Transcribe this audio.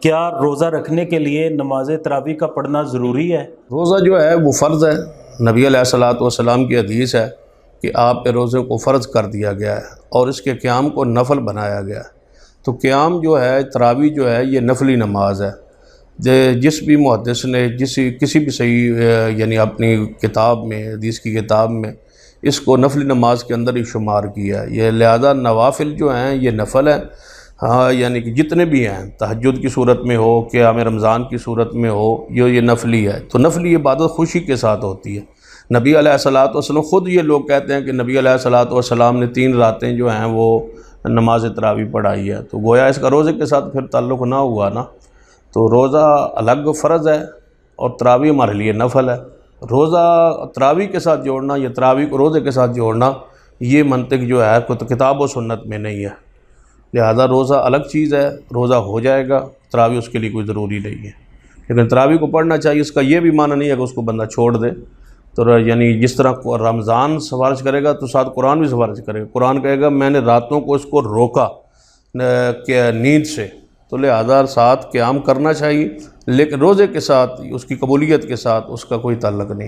کیا روزہ رکھنے کے لیے نماز تراویح کا پڑھنا ضروری ہے؟ روزہ جو ہے وہ فرض ہے۔ نبی علیہ الصلوۃ والسلام کی حدیث ہے کہ آپ کے روزے کو فرض کر دیا گیا ہے اور اس کے قیام کو نفل بنایا گیا ہے۔ تو قیام جو ہے، تراویح جو ہے، یہ نفلی نماز ہے۔ جس بھی محدث نے کسی بھی صحیح یعنی اپنی کتاب میں، حدیث کی کتاب میں اس کو نفلی نماز کے اندر ہی شمار کیا ہے۔ یہ لہذا نوافل جو ہیں یہ نفل ہیں، ہاں، یعنی کہ جتنے بھی ہیں، تہجد کی صورت میں ہو، قیام رمضان کی صورت میں ہو، یہ نفلی ہے۔ تو نفلی عبادت خوشی کے ساتھ ہوتی ہے۔ نبی علیہ الصلوۃ والسلام، خود یہ لوگ کہتے ہیں کہ نبی علیہ الصلوۃ والسلام نے 3 راتیں جو ہیں وہ نماز تراویح پڑھائی ہے، تو گویا اس کا روزے کے ساتھ پھر تعلق نہ ہوا نا۔ تو روزہ الگ فرض ہے اور تراویح ہمارے لیے نفل ہے۔ روزہ تراویح کے ساتھ جوڑنا یا تراویح کو روزے کے ساتھ جوڑنا، یہ منطق جو ہے کتاب و سنت میں نہیں ہے۔ لہذا روزہ الگ چیز ہے، روزہ ہو جائے گا، تراویح اس کے لیے کوئی ضروری نہیں ہے۔ لیکن تراویح کو پڑھنا چاہیے، اس کا یہ بھی معنی نہیں ہے کہ اس کو بندہ چھوڑ دے۔ تو یعنی جس طرح رمضان سفارش کرے گا تو ساتھ قرآن بھی سفارش کرے گا۔ قرآن کہے گا میں نے راتوں کو اس کو روکا کہ نیند سے، تو لہذا ساتھ قیام کرنا چاہیے، لیکن روزے کے ساتھ، اس کی قبولیت کے ساتھ اس کا کوئی تعلق نہیں۔